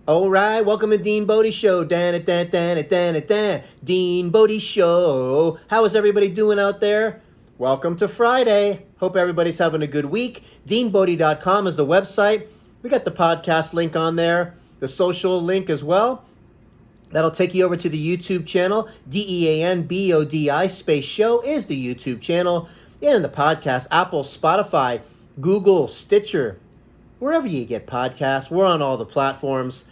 All right, welcome to Dean Bodi Show. Dean Bodi Show. How is everybody doing out there? Welcome to Friday. Hope everybody's having a good week. DeanBodi.com is the website. We got the podcast link on there, the social link as well. That'll take you over to the YouTube channel. DeanBodi space show is the YouTube channel. And the podcast, Apple, Spotify, Google, Stitcher, wherever you get podcasts. We're on all the platforms.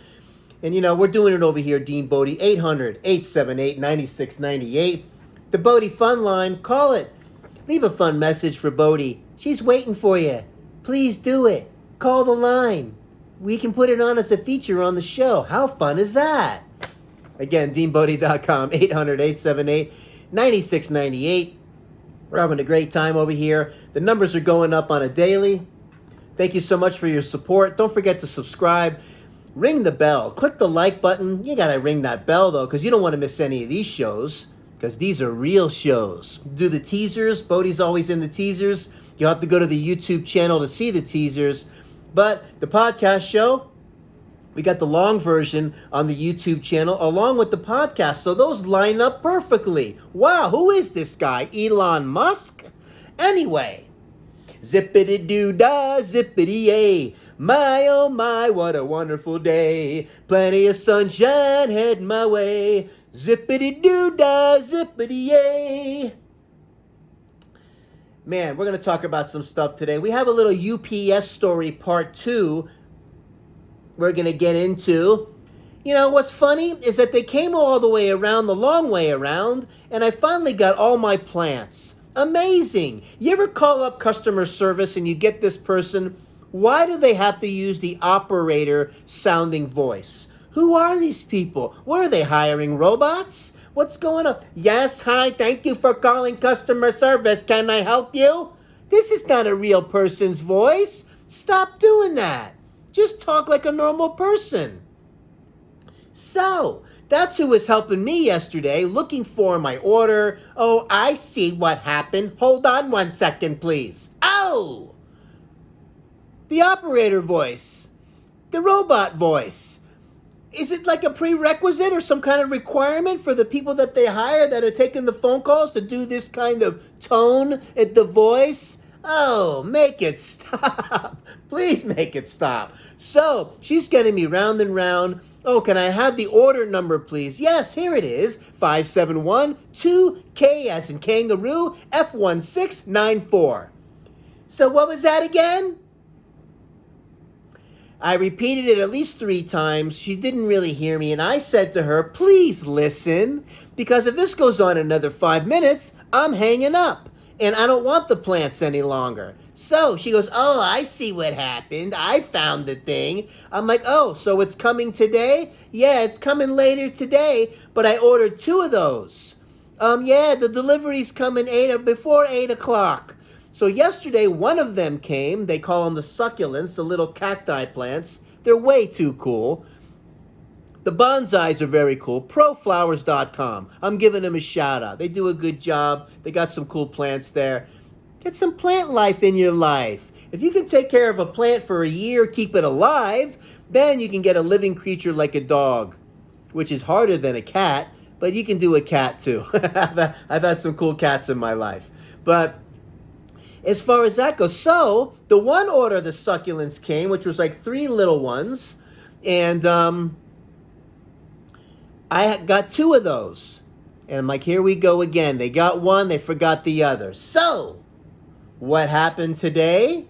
And, we're doing it over here, Dean Bodi, 800-878-9698. The Bodi Fun Line, call it. Leave a fun message for Bodi. She's waiting for you. Please do it. Call the line. We can put it on as a feature on the show. How fun is that? Again, DeanBodi.com, 800-878-9698. We're having a great time over here. The numbers are going up on a daily. Thank you so much for your support. Don't forget to subscribe. Ring the bell. Click the like button. You got to ring that bell, though, because you don't want to miss any of these shows, because these are real shows. Do the teasers. Bodi's always in the teasers. You'll have to go to the YouTube channel to see the teasers. But the podcast show, we got the long version on the YouTube channel along with the podcast. So those line up perfectly. Wow, who is this guy? Elon Musk? Anyway, zippity-doo-dah, zippity-yay. My, oh my, what a wonderful day. Plenty of sunshine heading my way. Zippity-doo-dah, zippity-yay. Man, we're going to talk about some stuff today. We have a little UPS story part 2 we're going to get into. What's funny is that they came all the way around, the long way around, and I finally got all my plants. Amazing. You ever call up customer service and you get this person? Why do they have to use the operator sounding voice? Who are these people? What are they hiring, robots? What's going on? Yes, hi, thank you for calling customer service. Can I help you? This is not a real person's voice. Stop doing that. Just talk like a normal person. So, that's who was helping me yesterday, looking for my order. Oh, I see what happened. Hold on 1 second, please. Oh! The operator voice. The robot voice. Is it like a prerequisite or some kind of requirement for the people that they hire that are taking the phone calls to do this kind of tone at the voice? Oh, make it stop. Please make it stop. So, she's getting me round and round. Oh, can I have the order number, please? Yes, here it is. 571-2K as in kangaroo, F1694. So what was that again? I repeated it at least 3 times. She didn't really hear me, and I said to her, please listen, because if this goes on another 5 minutes, I'm hanging up, and I don't want the plants any longer. So she goes, oh, I see what happened. I found the thing. I'm like, oh, so it's coming today? Yeah, it's coming later today, but I ordered 2 of those. Yeah, the delivery's coming before 8 o'clock. So yesterday, one of them came. They call them the succulents, the little cacti plants. They're way too cool. The bonsais are very cool. Proflowers.com. I'm giving them a shout out. They do a good job. They got some cool plants there. Get some plant life in your life. If you can take care of a plant for a year, keep it alive, then you can get a living creature like a dog, which is harder than a cat, but you can do a cat too. I've had some cool cats in my life. But as far as that goes, so the one order of the succulents came, which was like 3 little ones, and I got 2 of those. And I'm like, here we go again. They got one, they forgot the other. So, what happened today?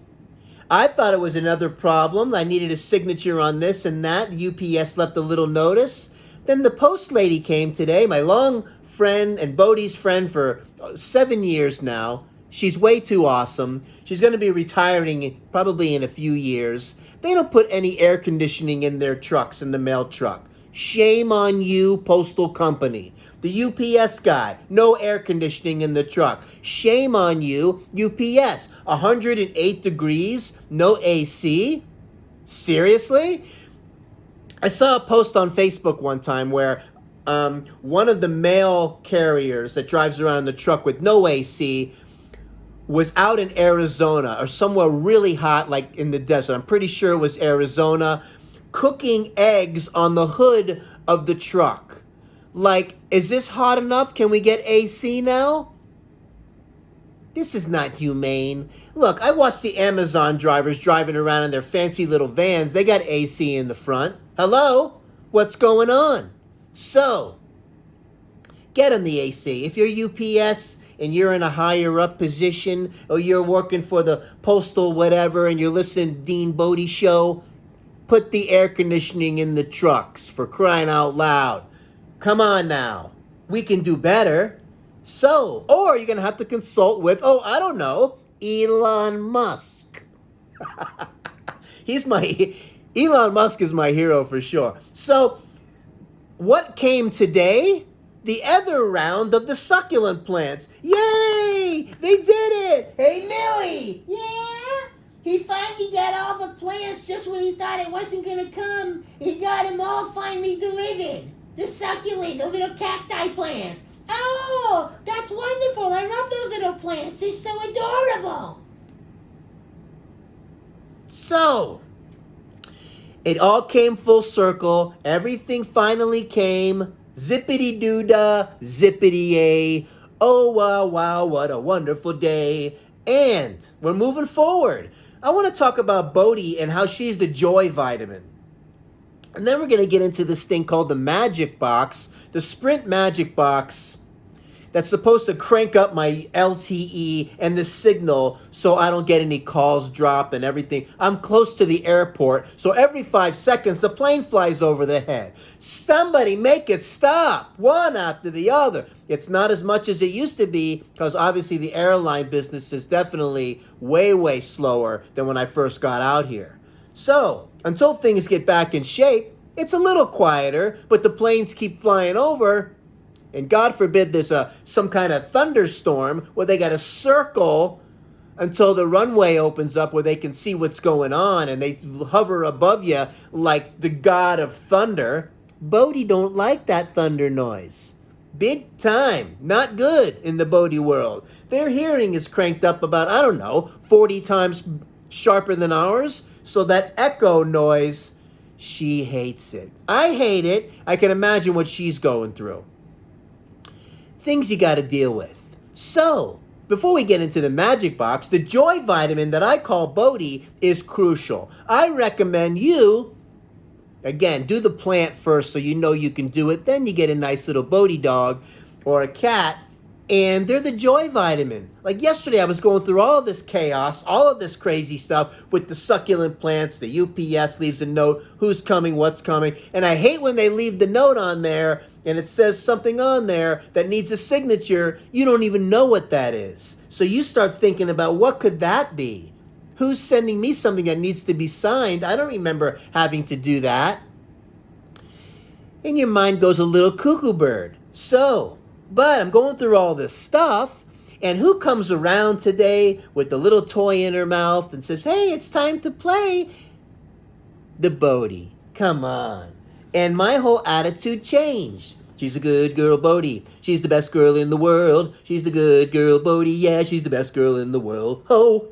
I thought it was another problem. I needed a signature on this and that. UPS left a little notice. Then the post lady came today, my long friend and Bodi's friend for 7 years now. She's way too awesome. She's going to be retiring probably in a few years. They don't put any air conditioning in their trucks, in the mail truck. Shame on you, postal company. The UPS guy, no air conditioning in the truck. Shame on you, UPS. 108 degrees, no AC? Seriously? I saw a post on Facebook one time where one of the mail carriers that drives around in the truck with no AC was out in Arizona or somewhere really hot, like in the desert. I'm pretty sure it was Arizona. cooking eggs on the hood of the truck. Like, is this hot enough? Can we get AC now? This is not humane. Look, I watch the Amazon drivers driving around in their fancy little vans. They got AC in the front. Hello? What's going on? So, get on the AC. If you're UPS and you're in a higher up position, or you're working for the postal whatever and you're listening to Dean Bodi show, put the air conditioning in the trucks, for crying out loud. Come on now. We can do better. So, or you're going to have to consult with, I don't know, Elon Musk. Elon Musk is my hero for sure. So, what came today? The other round of the succulent plants. Yay! They did it! Hey, Millie! Yeah? He finally got all the plants just when he thought it wasn't going to come. He got them all finally delivered. The succulent, the little cacti plants. Oh, that's wonderful. I love those little plants. They're so adorable. So, it all came full circle. Everything finally came. Zippity-doo-dah, zippity-yay. Oh, wow, wow, what a wonderful day. And we're moving forward. I want to talk about Bodi and how she's the joy vitamin. And then we're going to get into this thing called the Magic Box, the Sprint Magic Box, that's supposed to crank up my LTE and the signal so I don't get any calls drop and everything. I'm close to the airport, so every 5 seconds the plane flies over the head. Somebody make it stop, one after the other. It's not as much as it used to be, because obviously the airline business is definitely way, way slower than when I first got out here. So, until things get back in shape, it's a little quieter, but the planes keep flying over. And God forbid there's some kind of thunderstorm where they got to circle until the runway opens up where they can see what's going on, and they hover above you like the god of thunder. Bodi don't like that thunder noise. Big time. Not good in the Bodi world. Their hearing is cranked up about, 40 times sharper than ours. So that echo noise, she hates it. I hate it. I can imagine what she's going through. Things you got to deal with. So, before we get into the Magic Box, the joy vitamin that I call Bodi is crucial. I recommend you, again, do the plant first so you know you can do it. Then you get a nice little Bodi dog or a cat, and they're the joy vitamin. Like yesterday, I was going through all of this chaos, all of this crazy stuff with the succulent plants. The UPS leaves a note, who's coming, what's coming. And I hate when they leave the note on there and it says something on there that needs a signature. You don't even know what that is. So you start thinking about, what could that be? Who's sending me something that needs to be signed? I don't remember having to do that. And your mind goes a little cuckoo bird. But I'm going through all this stuff, and who comes around today with the little toy in her mouth and says, hey, it's time to play? The Bodi. Come on. And my whole attitude changed. She's a good girl, Bodi. She's the best girl in the world. She's the good girl, Bodi. Yeah, she's the best girl in the world. Ho!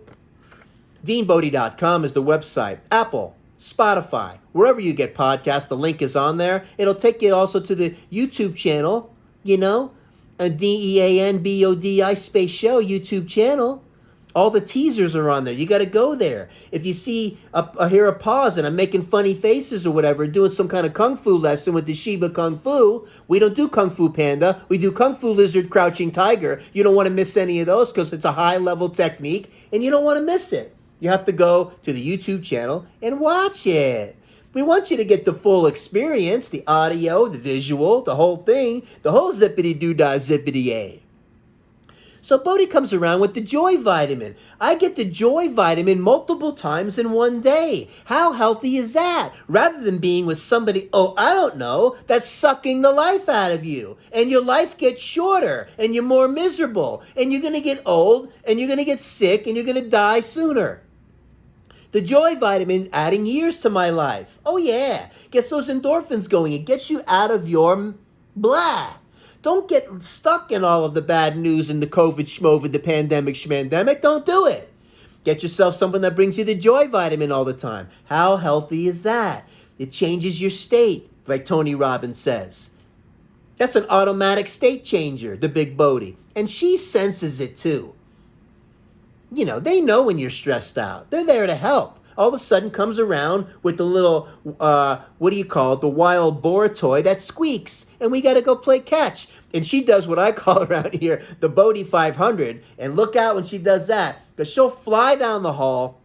DeanBodi.com is the website. Apple, Spotify, wherever you get podcasts, the link is on there. It'll take you also to the YouTube channel, a DEANBODI space show YouTube channel. All the teasers are on there. You got to go there. If you see hear a pause and I'm making funny faces or whatever, doing some kind of kung fu lesson with the Shiba Kung Fu, we don't do Kung Fu Panda. We do Kung Fu Lizard, Crouching Tiger. You don't want to miss any of those because it's a high-level technique, and you don't want to miss it. You have to go to the YouTube channel and watch it. We want you to get the full experience, the audio, the visual, the whole thing, the whole zippity-doo-dah, zippity-yay. So Bodi comes around with the joy vitamin. I get the joy vitamin multiple times in one day. How healthy is that? Rather than being with somebody, that's sucking the life out of you. And your life gets shorter, and you're more miserable, and you're going to get old, and you're going to get sick, and you're going to die sooner. The joy vitamin adding years to my life. Oh yeah, gets those endorphins going. It gets you out of your blah. Don't get stuck in all of the bad news and the COVID schmovid, the pandemic schmandemic. Don't do it. Get yourself something that brings you the joy vitamin all the time. How healthy is that? It changes your state, like Tony Robbins says. That's an automatic state changer, the big Bodi. And she senses it too. You know, they know when you're stressed out. They're there to help. All of a sudden comes around with the little, what do you call it, the wild boar toy that squeaks, and we got to go play catch. And she does what I call around here the Bodi 500, and look out when she does that, because she'll fly down the hall,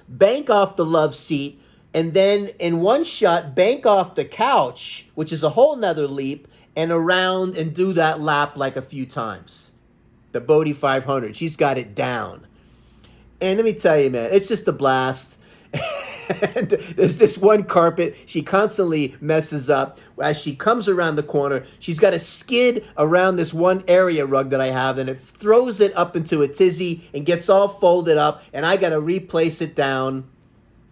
bank off the love seat, and then in one shot, bank off the couch, which is a whole nother leap, and around and do that lap like a few times. The Bodi 500, she's got it down. And let me tell you, man, it's just a blast. And there's this one carpet she constantly messes up. As she comes around the corner, she's got a skid around this one area rug that I have, and it throws it up into a tizzy and gets all folded up, and I got to replace it down.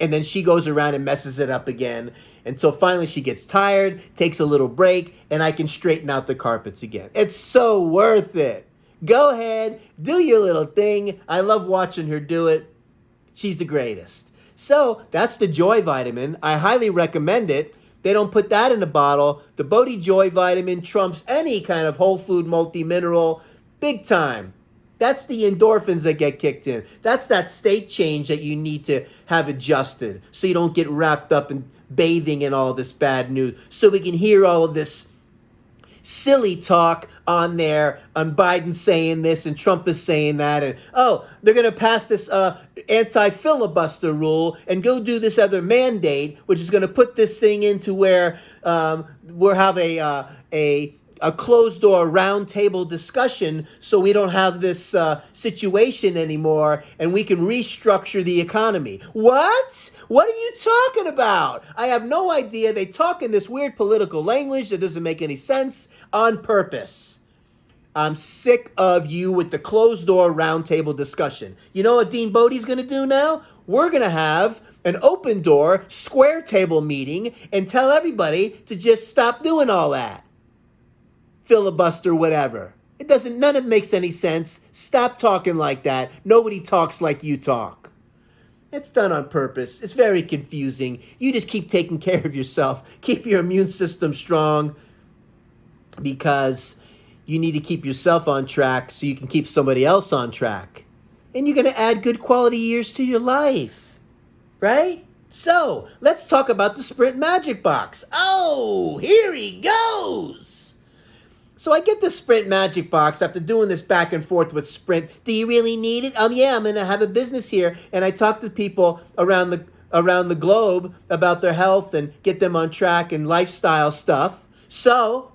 And then she goes around and messes it up again until finally she gets tired, takes a little break, and I can straighten out the carpets again. It's so worth it. Go ahead, do your little thing. I love watching her do it. She's the greatest. So that's the Joy Vitamin. I highly recommend it. They don't put that in a bottle. The Bodi Joy Vitamin trumps any kind of whole food multi-mineral. Big time. That's the endorphins that get kicked in. That's that state change that you need to have adjusted so you don't get wrapped up in bathing in all this bad news. So we can hear all of this silly talk on there on Biden saying this and Trump is saying that, and oh, they're going to pass this anti-filibuster rule and go do this other mandate, which is going to put this thing into where we'll have a closed-door round-table discussion so we don't have this situation anymore and we can restructure the economy. What? What are you talking about? I have no idea. They talk in this weird political language that doesn't make any sense on purpose. I'm sick of you with the closed-door round-table discussion. You know what Dean Bodi's going to do now? We're going to have an open-door, square-table meeting and tell everybody to just stop doing all that. Filibuster, whatever. None of it makes any sense. Stop talking like that. Nobody talks like you talk. It's done on purpose. It's very confusing. You just keep taking care of yourself. Keep your immune system strong because you need to keep yourself on track so you can keep somebody else on track. And you're going to add good quality years to your life. Right? So, let's talk about the Sprint Magic Box. Oh, here he goes. So I get the Sprint Magic Box after doing this back and forth with Sprint. Do you really need it? Yeah, I'm going to have a business here. And I talk to people around the globe about their health and get them on track and lifestyle stuff. So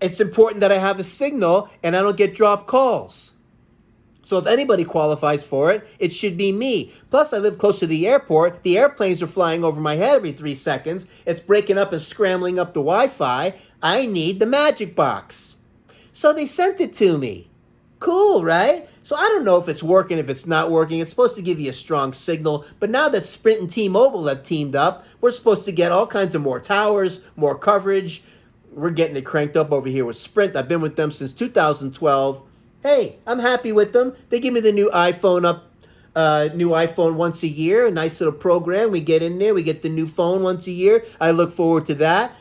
it's important that I have a signal and I don't get dropped calls. So if anybody qualifies for it, it should be me. Plus, I live close to the airport. The airplanes are flying over my head every 3 seconds. It's breaking up and scrambling up the Wi-Fi. I need the Magic Box. So they sent it to me. Cool, right? So I don't know if it's working, if it's not working. It's supposed to give you a strong signal. But now that Sprint and T-Mobile have teamed up, we're supposed to get all kinds of more towers, more coverage. We're getting it cranked up over here with Sprint. I've been with them since 2012. Hey, I'm happy with them. They give me the new iPhone once a year. A nice little program. We get in there. We get the new phone once a year. I look forward to that.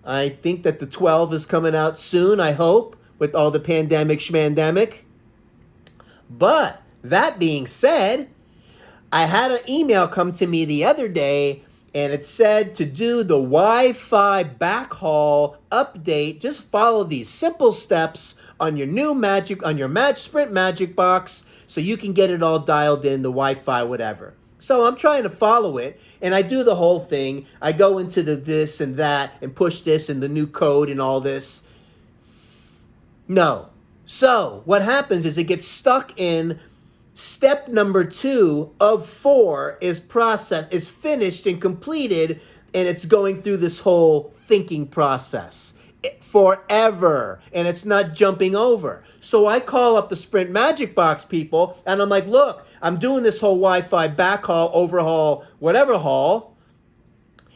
I think that the 12 is coming out soon, I hope, with all the pandemic schmandemic. But that being said, I had an email come to me the other day, and it said to do the Wi-Fi backhaul update. Just follow these simple steps on your new Sprint Magic Box so you can get it all dialed in, the Wi-Fi, whatever. So I'm trying to follow it, and I do the whole thing. I go into the this and that and push this and the new code and all this. No. So what happens is it gets stuck in step number 2 of 4 is finished and completed, and it's going through this whole thinking process forever, and it's not jumping over. So I call up the Sprint Magic Box people, and I'm like, look, I'm doing this whole Wi-Fi backhaul, overhaul, whatever haul,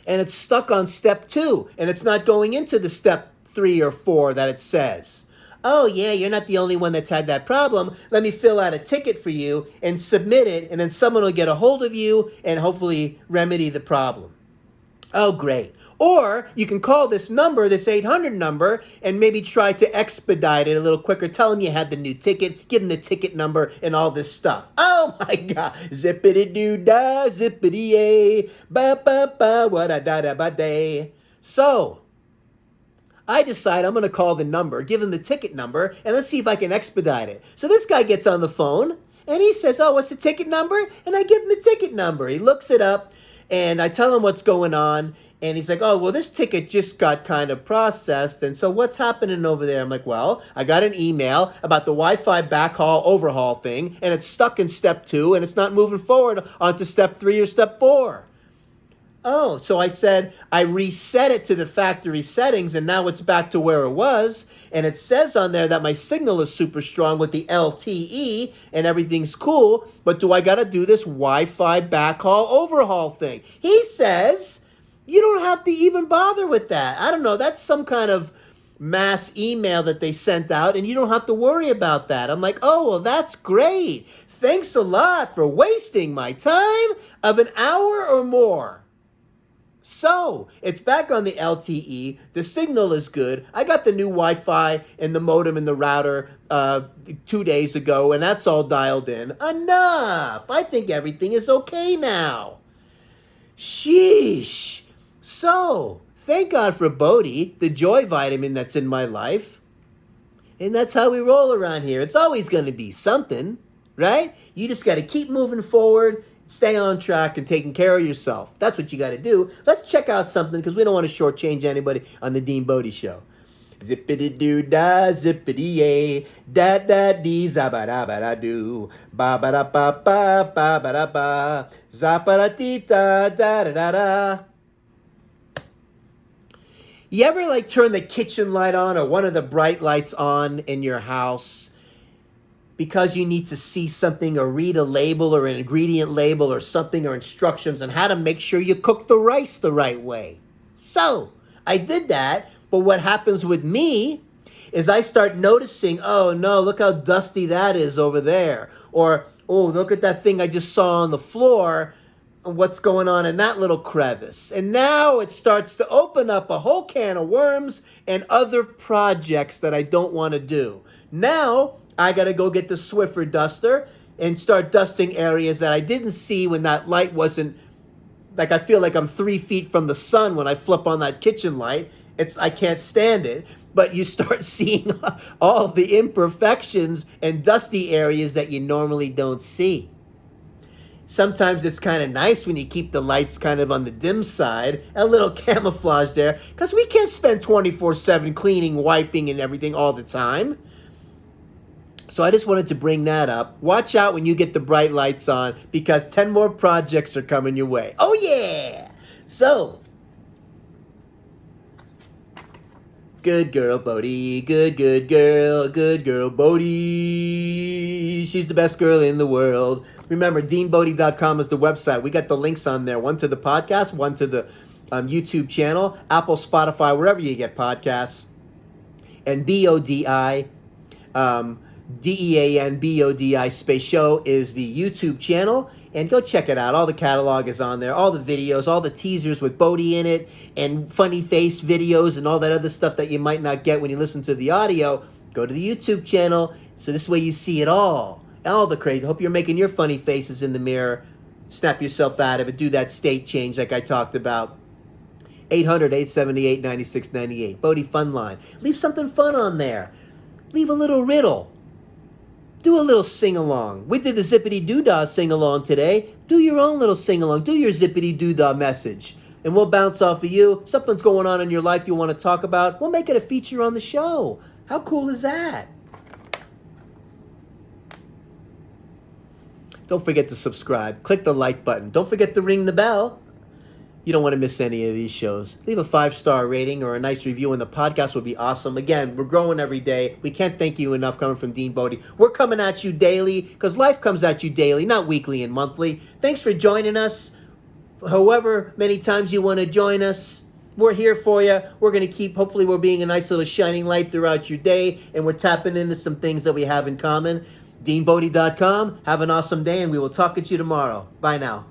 and it's stuck on step 2, and it's not going into the step 3 or 4 that it says. Oh, yeah, you're not the only one that's had that problem. Let me fill out a ticket for you and submit it, and then someone will get a hold of you and hopefully remedy the problem. Oh, great. Or you can call this number, this 800 number, and maybe try to expedite it a little quicker. Tell them you had the new ticket, give them the ticket number and all this stuff. Oh my God. Zippity-doo-dah, zippity-yay, ba-ba-ba, wa-da-da-da-ba-day. So, I decide I'm going to call the number, give him the ticket number, and let's see if I can expedite it. So this guy gets on the phone, and he says, oh, what's the ticket number? And I give him the ticket number. He looks it up, and I tell him what's going on, and he's like, oh, well, this ticket just got kind of processed, and so what's happening over there? I'm like, well, I got an email about the Wi-Fi backhaul overhaul thing, and it's stuck in step 2, and it's not moving forward onto step 3 or step 4. Oh, so I said I reset it to the factory settings, and now it's back to where it was. And it says on there that my signal is super strong with the LTE and everything's cool. But do I got to do this Wi-Fi backhaul overhaul thing? He says you don't have to even bother with that. I don't know. That's some kind of mass email that they sent out, and you don't have to worry about that. I'm like, oh, well, that's great. Thanks a lot for wasting my time of an hour or more. So, it's back on the LTE, the signal is good, I got the new Wi-Fi and the modem and the router 2 days ago, and that's all dialed in. Enough! I think everything is okay now. Sheesh. So, thank God for Bodi, the joy vitamin that's in my life. And that's how we roll around here. It's always going to be something, right? You just got to keep moving forward, stay on track, and taking care of yourself. That's what you got to do. Let's check out something, because we don't want to shortchange anybody on the Dean Bodi Show. Zippity-doo-dah, zippity-yay, da-da-dee, zabba-da-ba-da-doo, ba-ba-da-ba-ba, ba-ba-da-ba, zappa-da-dee-da, da-da-da-da. You ever, turn the kitchen light on or one of the bright lights on in your house because you need to see something or read a label or an ingredient label or something or instructions on how to make sure you cook the rice the right way? So, I did that, but what happens with me is I start noticing, oh no, look how dusty that is over there. Or, oh, look at that thing I just saw on the floor. What's going on in that little crevice? And now it starts to open up a whole can of worms and other projects that I don't want to do. Now, I got to go get the Swiffer duster and start dusting areas that I didn't see when that light wasn't, I feel like I'm 3 feet from the sun when I flip on that kitchen light. I can't stand it. But you start seeing all the imperfections and dusty areas that you normally don't see. Sometimes it's kind of nice when you keep the lights kind of on the dim side, a little camouflage there, because we can't spend 24/7 cleaning, wiping, and everything all the time. So I just wanted to bring that up. Watch out when you get the bright lights on, because 10 more projects are coming your way. Oh yeah! So, good girl, Bodi. Good girl, Bodi. She's the best girl in the world. Remember, DeanBodi.com is the website. We got the links on there. One to the podcast, one to the YouTube channel, Apple, Spotify, wherever you get podcasts. And BODI, DEAN BODI space show is the YouTube channel. And go check it out. All the catalog is on there. All the videos, all the teasers with Bodi in it, and funny face videos and all that other stuff that you might not get when you listen to the audio. Go to the YouTube channel. So this way you see it all. All the crazy. I hope you're making your funny faces in the mirror. Snap yourself out of it. Do that state change like I talked about. 800-878-9698. Bodi Fun Line. Leave something fun on there. Leave a little riddle. Do a little sing-along. We did the zippity-doo-dah sing-along today. Do your own little sing-along. Do your zippity-doo-dah message. And we'll bounce off of you. Something's going on in your life you want to talk about. We'll make it a feature on the show. How cool is that? Don't forget to subscribe. Click the like button. Don't forget to ring the bell. You don't want to miss any of these shows. Leave a 5-star rating or a nice review, and the podcast would be awesome. Again, we're growing every day. We can't thank you enough coming from Dean Bodi. We're coming at you daily, because life comes at you daily, not weekly and monthly. Thanks for joining us. However many times you want to join us, we're here for you. We're going to keep, hopefully we're being a nice little shining light throughout your day, and we're tapping into some things that we have in common. DeanBodi.com. Have an awesome day, and we will talk at you tomorrow. Bye now.